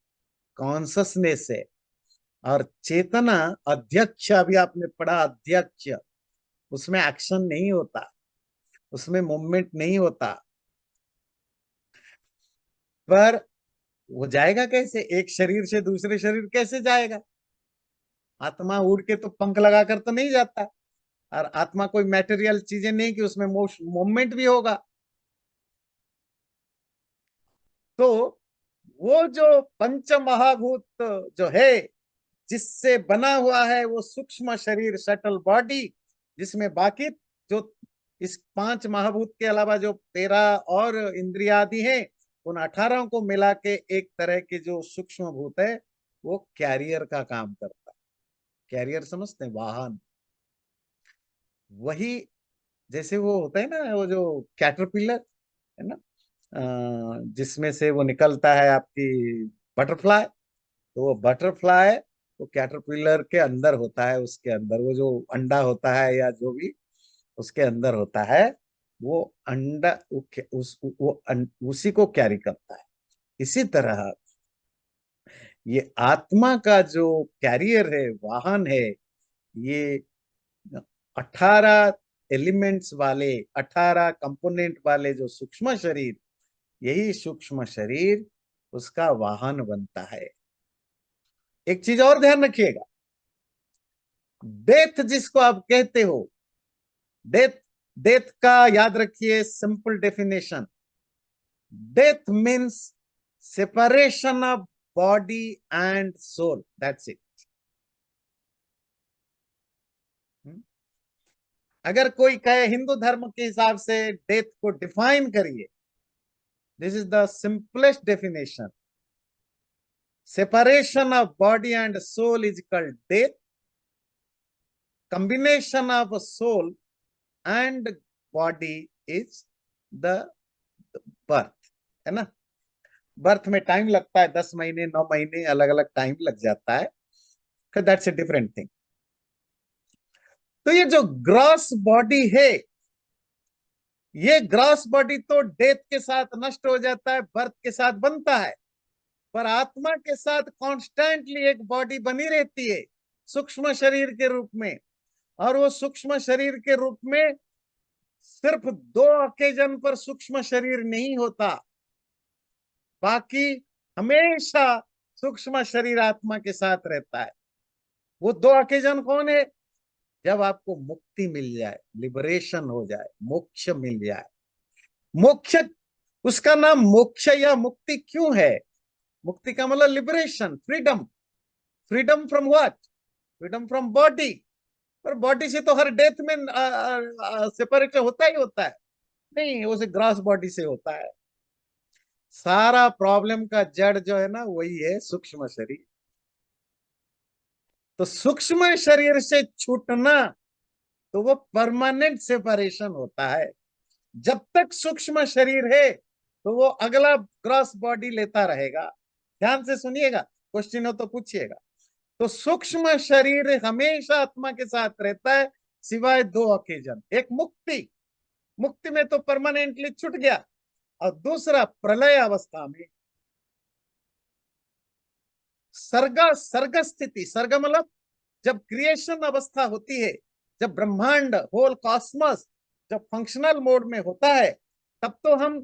Speaker 1: कॉन्शसनेस है। और चेतना अध्यक्ष, अभी आपने पढ़ा अध्यक्ष, उसमें एक्शन नहीं होता, उसमें मूवमेंट नहीं होता। पर वो जाएगा कैसे? एक शरीर से दूसरे शरीर कैसे जाएगा? आत्मा उड़ के तो पंख लगाकर तो नहीं जाता। और आत्मा कोई मैटेरियल चीजें नहीं कि उसमें मूवमेंट भी होगा। तो वो जो पंच महाभूत जो है, जिससे बना हुआ है वो सूक्ष्म शरीर, सटल बॉडी, जिसमें बाकी जो इस 5 महाभूत के अलावा जो 13 और इंद्रियादि हैं, उन 18 को मिला के एक तरह के जो सूक्ष्म भूत है, वो कैरियर का काम करता है। कैरियर समझते हैं? वाहन। वही, जैसे वो होता है ना, वो जो कैटरपिलर है ना, जिसमें से वो निकलता है आपकी बटरफ्लाई। तो वो बटरफ्लाई, वो कैटरपिलर के अंदर होता है, उसके अंदर वो जो अंडा होता है या जो भी उसके अंदर होता है, वो अंडा उसी को कैरी करता है। इसी तरह ये आत्मा का जो कैरियर है, वाहन है, ये 18 एलिमेंट्स वाले, 18 कंपोनेंट वाले जो सूक्ष्म शरीर, यही सूक्ष्म शरीर उसका वाहन बनता है। एक चीज और ध्यान रखिएगा, डेथ जिसको आप कहते हो, डेथ, डेथ का याद रखिए simple definition. Death means separation of body and soul, that's it. अगर कोई कहे हिंदू धर्म के हिसाब से डेथ को डिफाइन करिए, this is the simplest definition. Separation of body and soul is called death. Combination of soul and body is the birth, है ना। बर्थ में टाइम लगता है, 10 महीने 9 महीने, अलग अलग टाइम लग जाता है। That's a different thing. तो ये जो ग्रॉस बॉडी है, ये ग्रॉस बॉडी तो डेथ के साथ नष्ट हो जाता है, बर्थ के साथ बनता है, पर आत्मा के साथ कॉन्स्टेंटली एक बॉडी बनी रहती है सूक्ष्म शरीर के रूप में। और वो सूक्ष्म शरीर के रूप में सिर्फ दो ओकेजन पर सूक्ष्म शरीर नहीं होता, बाकी हमेशा सूक्ष्म शरीर आत्मा के साथ रहता है। वो दो ओकेजन कौन है? जब आपको मुक्ति मिल जाए, लिबरेशन हो जाए, मोक्ष मिल जाए। मोक्ष, उसका नाम मोक्ष या मुक्ति क्यों है? मुक्ति का मतलब liberation, freedom. Freedom from what? Freedom from body. पर बॉडी से तो हर डेथ में सेपरेट होता ही होता है। नहीं, उसे ग्रॉस बॉडी से होता है। सारा प्रॉब्लम का जड़ जो है ना, वही है सूक्ष्म शरीर। तो सूक्ष्म शरीर से छूटना, तो वो परमानेंट सेपरेशन होता है। जब तक सूक्ष्म शरीर है तो वो अगला ग्रॉस बॉडी लेता रहेगा। ध्यान से सुनिएगा, क्वेश्चन हो तो पूछिएगा। तो सूक्ष्म शरीर हमेशा आत्मा के साथ रहता है, सिवाय दो ओकेजन। एक मुक्ति, मुक्ति में तो परमानेंटली छूट गया, और दूसरा प्रलय अवस्था में। सर्ग स्थिति, सर्ग मतलब जब क्रिएशन अवस्था होती है, जब ब्रह्मांड, होल कॉस्मस जब फंक्शनल मोड में होता है, तब तो हम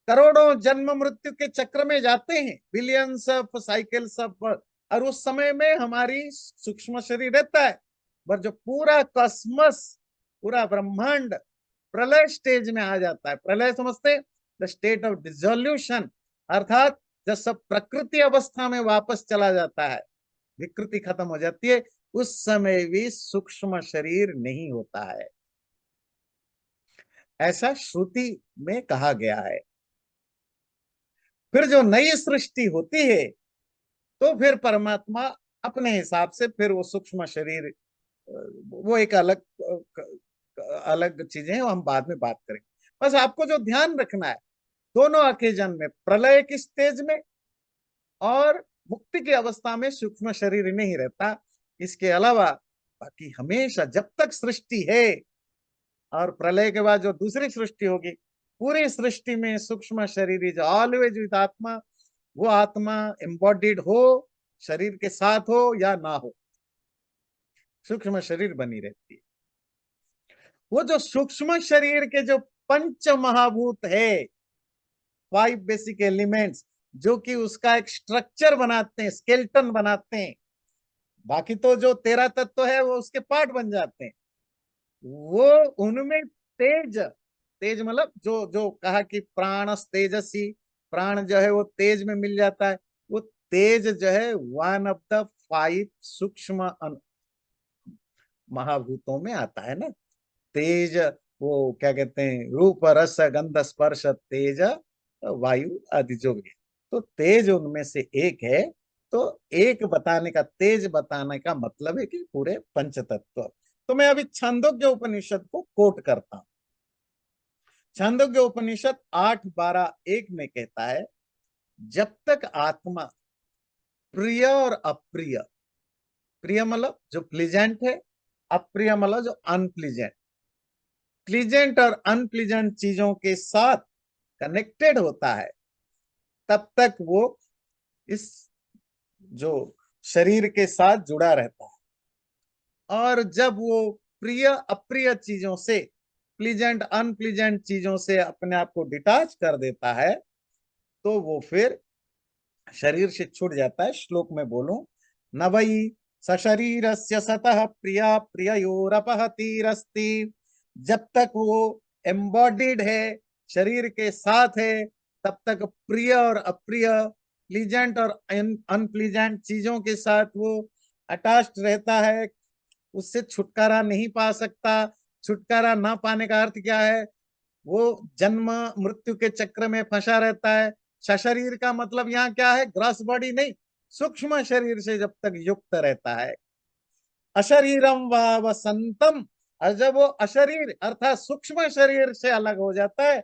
Speaker 1: करोड़ों जन्म मृत्यु के चक्र में जाते हैं, बिलियंस ऑफ साइकिल्स ऑफ। और उस समय में हमारी सूक्ष्म शरीर रहता है। पर जो पूरा कॉस्मस, पूरा ब्रह्मांड प्रलय स्टेज में आ जाता है। प्रलय समझते हैं? द स्टेट ऑफ डिसोल्यूशन, अर्थात जब सब प्रकृति अवस्था में वापस चला जाता है, विकृति खत्म हो जाती है, उस समय भी सूक्ष्म शरीर नहीं होता है। ऐसा श्रुति में कहा गया है। फिर जो नई सृष्टि होती है, तो फिर परमात्मा अपने हिसाब से फिर वो सूक्ष्म शरीर, वो एक अलग अलग चीजें हैं, वो हम बाद में बात करेंगे। बस आपको जो ध्यान रखना है, दोनों ओकेजन में, प्रलय की स्टेज में और मुक्ति की अवस्था में, सूक्ष्म शरीर नहीं रहता। इसके अलावा बाकी हमेशा जब तक सृष्टि है, और प्रलय के बाद जो दूसरी सृष्टि होगी, पूरी सृष्टि में सूक्ष्म शरीर इज ऑलवेज विद आत्मा। वो आत्मा एम्बॉडीड हो, शरीर के साथ हो या ना हो, सूक्ष्म शरीर बनी रहती है। वो जो सूक्ष्म शरीर के जो पंच महाभूत है, 5 बेसिक एलिमेंट्स, जो कि उसका एक स्ट्रक्चर बनाते हैं, स्केलेटन बनाते हैं। बाकी तो जो 13 तत्व है वो उसके पार्ट बन जाते हैं। वो उनमें तेज, तेज मतलब जो जो कहा कि प्राण तेजसी, प्राण जो है वो तेज में मिल जाता है। वो तेज जो है वन ऑफ द 5 सूक्ष्म महाभूतों में आता है ना। तेज, वो क्या कहते हैं, रूप रस गंध स्पर्श तेज वायु आदि जो भी है, तो तेज उनमें से एक है। तो एक बताने का, तेज बताने का मतलब है कि पूरे पंच तत्व। तो मैं अभी छांदोग्य उपनिषद को कोट करता हूं। छांदोग्य उपनिषद 8:12-1 में कहता है, जब तक आत्मा प्रिय और अप्रिय, प्रिय मतलब जो प्लीजेंट है, अप्रिय मतलब जो अनप्लीजेंट, प्लीजेंट और अनप्लीजेंट चीजों के साथ कनेक्टेड होता है, तब तक वो इस जो शरीर के साथ जुड़ा रहता है। और जब वो प्रिय अप्रिय चीजों से, प्लीजेंट अनप्लीजेंट चीजों से अपने आप को डिटाच कर देता है, तो वो फिर शरीर से छूट जाता है। श्लोक में बोलूं, न वही सशरीरस्य सतः प्रिया प्रिययोरपहतिरस्ति। जब तक वो एम्बॉडीड है, शरीर के साथ है, तब तक प्रिय और अप्रिय, प्लीजेंट और अनप्लीजेंट चीजों के साथ वो अटैच्ड रहता है। उससे छुटकारा नहीं पा सकता। छुटकारा ना पाने का अर्थ क्या है? वो जन्म मृत्यु के चक्र में फंसा रहता है। सशरीर का मतलब यहाँ क्या है? ग्रॉस बॉडी नहीं, सूक्ष्म शरीर से जब तक युक्त रहता है। अशरीरम व वसंतम, और जब वो अशरीर अर्थात सूक्ष्म शरीर से अलग हो जाता है,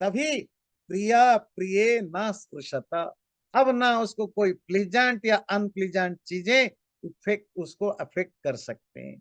Speaker 1: तभी प्रिया प्रिय न स्पृशता। अब ना उसको कोई प्लीजेंट या अनप्लीजेंट चीजें इफेक्ट, उसको अफेक्ट कर सकते हैं।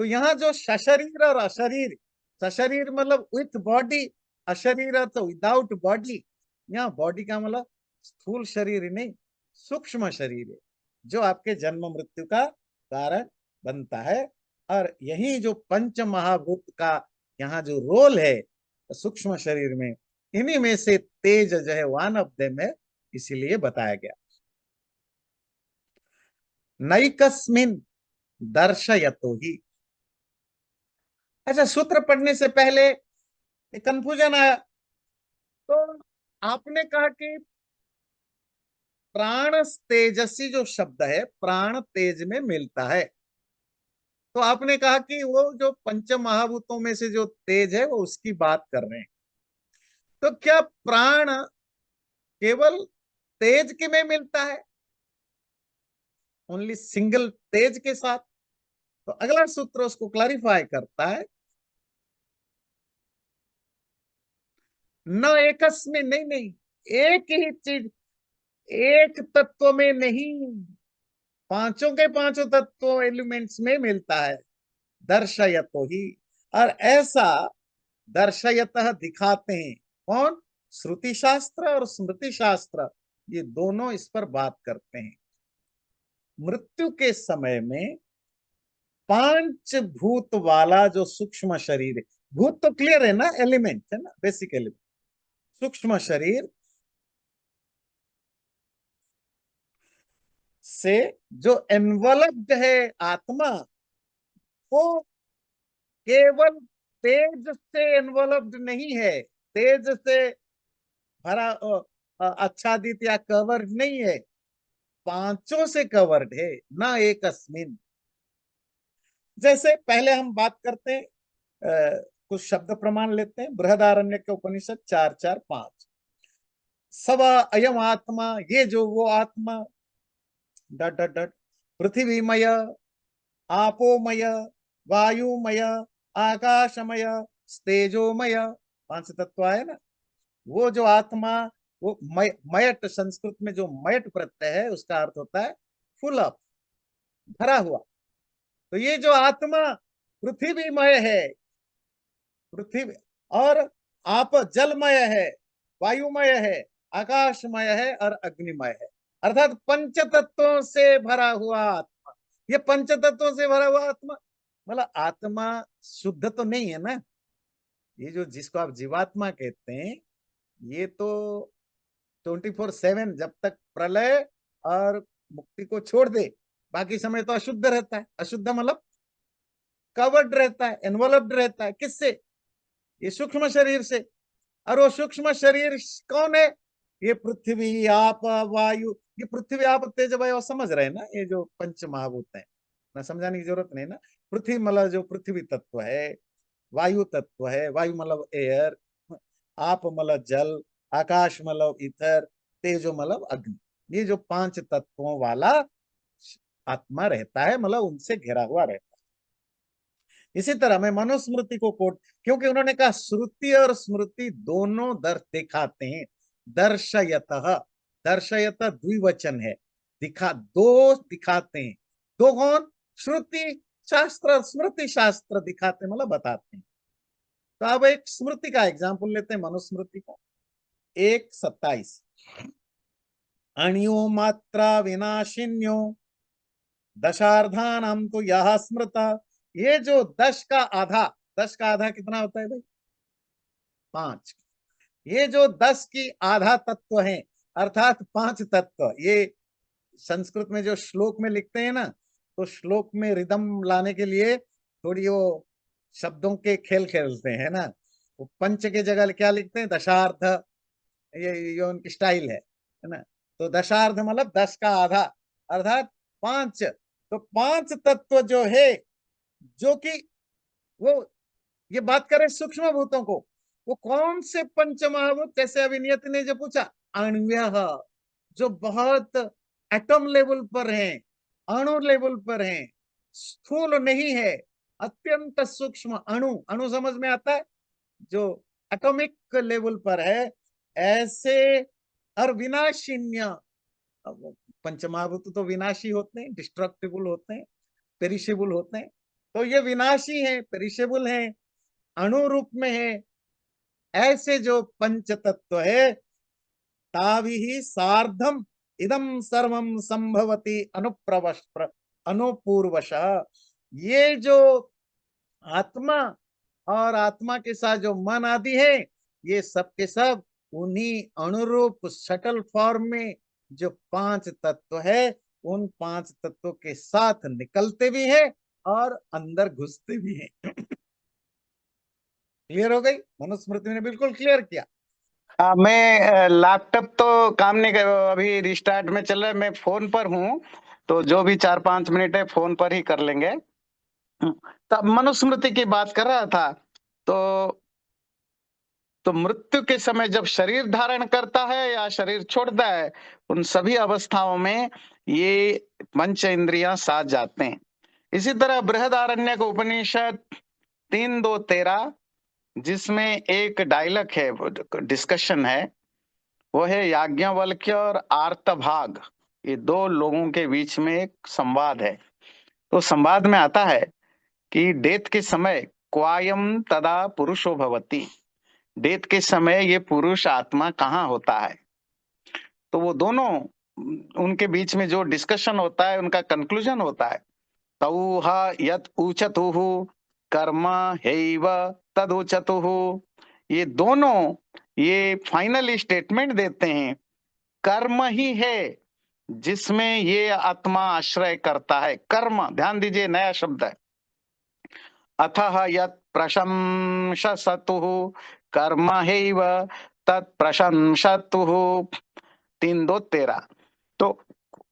Speaker 1: तो यहाँ जो सशरीर और अशरीर, सशरीर मतलब विथ बॉडी, अशरीर तो विदाउट बॉडी। यहाँ बॉडी का मतलब स्थूल शरीर ही नहीं, सूक्ष्म शरीर है, जो आपके जन्म मृत्यु का कारण बनता है। और यही जो पंच महाभूत का यहाँ जो रोल है सूक्ष्म शरीर में, इन्हीं में से तेज जो है वन ऑफ देम है, इसीलिए बताया गया। नैकस्मिन दर्शयतो ही। अच्छा, सूत्र पढ़ने से पहले कंफ्यूजन आया। तो आपने कहा कि प्राण तेजसी जो शब्द है प्राण तेज में मिलता है, तो आपने कहा कि वो जो पंच महाभूतों में से जो तेज है वो उसकी बात कर रहे हैं। तो क्या प्राण केवल तेज के में मिलता है, ओनली सिंगल तेज के साथ? तो अगला सूत्र उसको क्लैरिफाई करता है, न एकस्मिन, नहीं नहीं, एक ही चीज, एक तत्व में नहीं, पांचों के पांचों तत्वों एलिमेंट्स में मिलता है। दर्शयतो ही, और ऐसा दर्शयतः दिखाते हैं कौन? श्रुति शास्त्र और स्मृति शास्त्र, ये दोनों इस पर बात करते हैं। मृत्यु के समय में पांच भूत वाला जो सूक्ष्म शरीर है, भूत तो क्लियर है ना, एलिमेंट है ना, बेसिक एलिमेंट, सूक्ष्म शरीर से जो एनवलप्ड है आत्मा, वो केवल तेज से एनवलप्ड नहीं है, तेज से भरा आच्छादित या कवर्ड नहीं है, पांचों से कवर्ड है, ना एक अस्मिन। जैसे पहले हम बात करते हैं, कुछ शब्द प्रमाण लेते हैं, बृहदारण्य के उपनिषद 4:4-5। सब अयम आत्मा, ये जो वो आत्मा, डट डट डट, पृथ्वीमय, आपोमय, वायुमय, आकाशमय, तेजोमय, पांच तत्व है ना। वो जो आत्मा, वो मयट, संस्कृत में जो मयट प्रत्यय है उसका अर्थ होता है फुल ऑफ, भरा हुआ। तो ये जो आत्मा पृथ्वीमय है, पृथ्वी, और आप जलमय है, वायुमय है, आकाशमय है और अग्निमय है, अर्थात पंच तत्वों से भरा हुआ आत्मा। ये पंच तत्वों से भरा हुआ आत्मा मतलब आत्मा शुद्ध तो नहीं है ना, ये जो जिसको आप जीवात्मा कहते हैं, ये तो 24/7 जब तक प्रलय और मुक्ति को छोड़ दे, बाकी समय तो अशुद्ध रहता है। अशुद्ध मतलब कवर्ड रहता है, एनवलप्ड रहता है, किससे? ये सूक्ष्म शरीर से। और वो सूक्ष्म शरीर कौन है? ये पृथ्वी, आप, वायु, ये पृथ्वी, आप, तेज, वायु, समझ रहे हैं ना, ये जो पंच महाभूत है ना, समझाने की जरूरत नहीं ना। पृथ्वी मतलब जो पृथ्वी तत्व है, वायु तत्व है, वायु मतलब एयर, आप मतलब जल, आकाश मतलब इथर, तेजो मतलब अग्नि, ये जो पांच तत्वों वाला आत्मा रहता है, मतलब उनसे घिरा हुआ रहता है। इसी तरह मैं मनुस्मृति को कोट, क्योंकि उन्होंने कहा श्रुति और स्मृति दोनों दर्श दिखाते हैं। दर्शयतः, दर्शयत द्विवचन है, दिखा, दो दिखाते हैं। दो कौन? श्रुति शास्त्र, स्मृति शास्त्र दिखाते मतलब बताते हैं। तो अब एक स्मृति का एग्जाम्पल लेते हैं, मनुस्मृति का 1:27। अण्यो मात्रा विनाशिन्यो दशार्धानाम तो यह स्मृता। ये जो 10 का आधा, 10 का आधा कितना होता है भाई? 5। ये जो 10 की आधा तत्व है, अर्थात पांच तत्व, ये संस्कृत में जो श्लोक में लिखते हैं ना, तो श्लोक में रिदम लाने के लिए थोड़ी वो शब्दों के खेल खेलते हैं ना। वो पंच के जगह क्या लिखते हैं? दशार्ध, ये उनकी स्टाइल है ना। तो दशार्ध मतलब 10 का आधा, अर्थात 5। तो पांच तत्व जो है, जो कि वो, ये बात करें सूक्ष्म भूतों को, वो कौन से पंच महाभूत? जैसे अभी नियति ने जो पूछा, अण्व्य, जो बहुत एटम लेवल पर हैं, अणु लेवल पर हैं, स्थूल नहीं है, अत्यंत सूक्ष्म अणु, अणु समझ में आता है, जो एटॉमिक लेवल पर है, ऐसे। और विनाशिन्य, पंचमहाभूत तो विनाशी होते हैं, डिस्ट्रक्टिबल होते हैं, पेरिशेबल होते हैं। तो ये विनाशी है, पेरिशेबल है, अणु रूप में है। ऐसे जो पंच तत्व है, ताभिः सार्धम इदम सर्वम संभवति अनुप्रवश अनुपूर्वशः। ये जो आत्मा और आत्मा के साथ जो मन आदि है, ये सब के सब उन्हीं अनुरूप शटल फॉर्म में जो पांच तत्व है, उन पांच तत्वों के साथ निकलते भी है और अंदर घुसते भी हैं। क्लियर हो गई? मनुस्मृति ने बिल्कुल क्लियर किया।
Speaker 2: मैं लैपटॉप तो काम नहीं कर, अभी रिस्टार्ट में चल रहा है, मैं फोन पर हूँ, तो जो भी 4-5 मिनट है फोन पर ही कर लेंगे। तब मनुस्मृति की बात कर रहा था, तो मृत्यु के समय जब शरीर धारण करता है या शरीर छोड़ता है, उन सभी अवस्थाओं में ये पंच इंद्रियां साथ जाते हैं। इसी तरह बृहदारण्यक उपनिषद 3:2-13, जिसमें एक डायलॉग है, डिस्कशन है, वो है याज्ञवल्क्य और आर्तभाग, ये दो लोगों के बीच में एक संवाद है। तो संवाद में आता है कि डेथ के समय क्वायम तदा पुरुषो भवति, डेथ के समय ये पुरुष आत्मा कहाँ होता है। तो वो दोनों, उनके बीच में जो डिस्कशन होता है, उनका कंक्लूजन होता है, तौह यत ऊचतुः कर्म हैव तद ऊचतुः। ये दोनों ये फाइनल स्टेटमेंट देते हैं, कर्म ही है जिसमें ये आत्मा आश्रय करता है। कर्म, ध्यान दीजिए, नया शब्द है। अथः यत् प्रशंसतुः कर्म हैव तत् प्रशंसतुः, 3:2-13। तो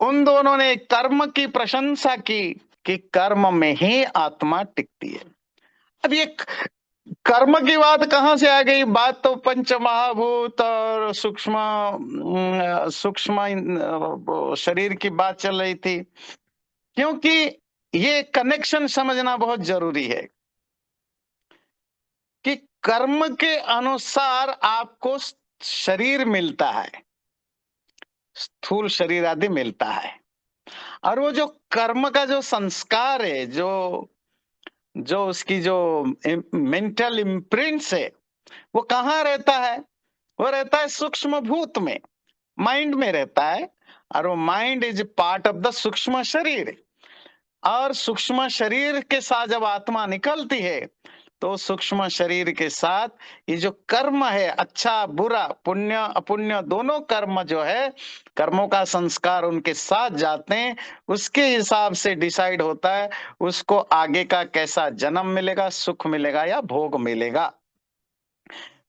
Speaker 2: उन दोनों ने कर्म की प्रशंसा की कि कर्म में ही आत्मा टिकती है। अब ये कर्म की बात कहां से आ गई? बात तो पंच महाभूत और सूक्ष्म शरीर की बात चल रही थी, क्योंकि ये कनेक्शन समझना बहुत जरूरी है कि कर्म के अनुसार आपको शरीर मिलता है, स्थूल शरीर आदि मिलता है, और वो जो कर्म का जो संस्कार है, जो उसकी जो मेंटल इम्प्रिंट्स है, वो कहाँ रहता है? वो रहता है सूक्ष्म भूत में, माइंड में रहता है, और वो mind is part of the सूक्ष्म शरीर। और सूक्ष्म शरीर के साथ जब आत्मा निकलती है, तो सूक्ष्म शरीर के साथ ये जो कर्म है, अच्छा बुरा, पुण्य अपुण्य, दोनों कर्म जो है, कर्मों का संस्कार उनके साथ जाते हैं। उसके हिसाब से डिसाइड होता है उसको आगे का कैसा जन्म मिलेगा, सुख मिलेगा या भोग मिलेगा।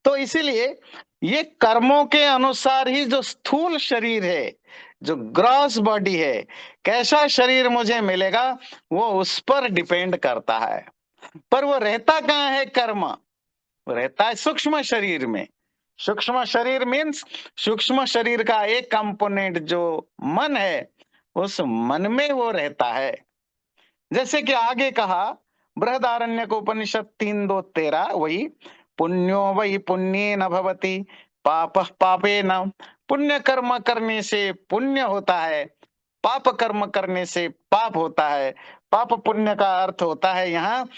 Speaker 2: तो इसीलिए ये कर्मों के अनुसार ही जो स्थूल शरीर है, जो ग्रॉस बॉडी है, कैसा शरीर मुझे मिलेगा, वो उस पर डिपेंड करता है। पर वो रहता कहाँ है कर्म? वो रहता है सूक्ष्म शरीर में। सूक्ष्म शरीर मीन्स सूक्ष्म शरीर का एक कंपोनेंट जो मन है, उस मन में वो रहता है। जैसे कि आगे कहा, बृहदारण्यक उपनिषद 3:2-13, वही पुण्यो वही पुण्ये न भवति पाप पापे न। पुण्य कर्म करने से पुण्य होता है, पाप कर्म करने से पाप होता है। पाप पुण्य का अर्थ होता है, यहाँ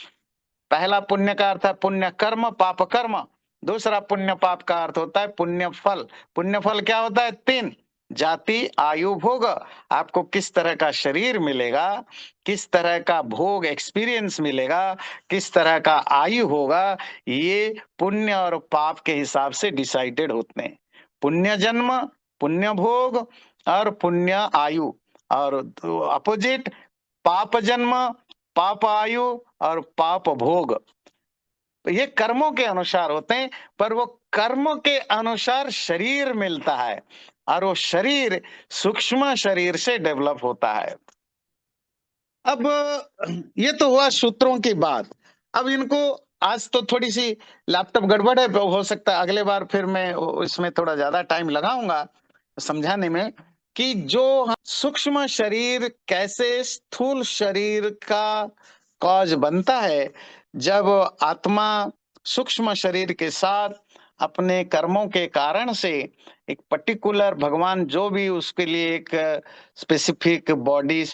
Speaker 2: पहला पुण्य का अर्थ है पुण्य कर्म, पाप कर्म। दूसरा पुण्य पाप का अर्थ होता है पुण्य फल। पुण्य फल क्या होता है? 3: जाति, आयु, भोग। आपको किस तरह का शरीर मिलेगा, किस तरह का भोग एक्सपीरियंस मिलेगा, किस तरह का आयु होगा, ये पुण्य और पाप के हिसाब से डिसाइडेड होते हैं। पुण्य जन्म, पुण्य भोग और पुण्य आयु, और अपोजिट पाप जन्म, पाप आयु और पाप भोग। तो ये कर्मों के अनुसार होते हैं, पर वो कर्मों के अनुसार शरीर मिलता है, और वो शरीर सूक्ष्म शरीर से डेवलप होता है। अब ये तो हुआ सूत्रों की बात। अब इनको आज तो थोड़ी सी लैपटॉप गड़बड़ है, हो सकता है अगले बार फिर मैं इसमें थोड़ा ज्यादा टाइम लगाऊंगा समझाने में कि जो सूक्ष्म शरीर कैसे स्थूल शरीर का कॉज बनता है। जब आत्मा सूक्ष्म शरीर के साथ अपने कर्मों के कारण से एक पर्टिकुलर, भगवान जो भी उसके लिए एक स्पेसिफिक बॉडी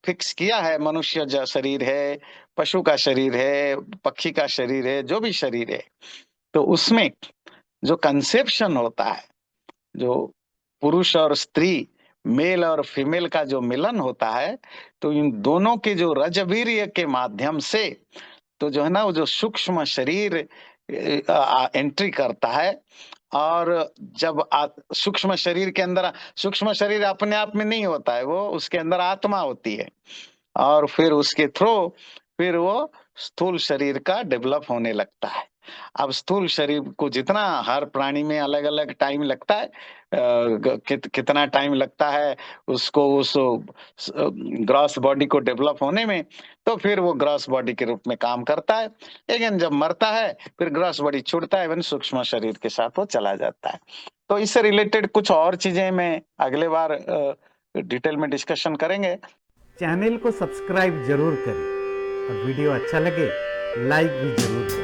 Speaker 2: फिक्स किया है, मनुष्य जो शरीर है, पशु का शरीर है, पक्षी का शरीर है, जो भी शरीर है, तो उसमें जो कंसेप्शन होता है, जो पुरुष और स्त्री, मेल और फीमेल का जो मिलन होता है, तो इन दोनों के जो रजवीर्य के माध्यम से तो जो है ना वो जो सूक्ष्म शरीर एंट्री करता है। और जब सूक्ष्म शरीर के अंदर, सूक्ष्म शरीर अपने आप में नहीं होता है, वो उसके अंदर आत्मा होती है, और फिर उसके थ्रू फिर वो स्थूल शरीर का डेवलप होने लगता है। अब स्थूल शरीर को जितना हर प्राणी में अलग-अलग टाइम लगता है, कितना टाइम लगता है उसको उस ग्रॉस बॉडी को डेवलप होने में, तो फिर वो ग्रॉस बॉडी के रूप में काम करता है। लेकिन जब मरता है फिर ग्रॉस बॉडी छूटता है, इवन सूक्ष्म शरीर के साथ वो चला जाता है। तो इससे रिलेटेड कुछ और चीजें मैं अगले बार डिटेल में डिस्कशन करेंगे।
Speaker 1: चैनल को सब्सक्राइब जरूर करें और वीडियो अच्छा लगे लाइक भी जरूर करें।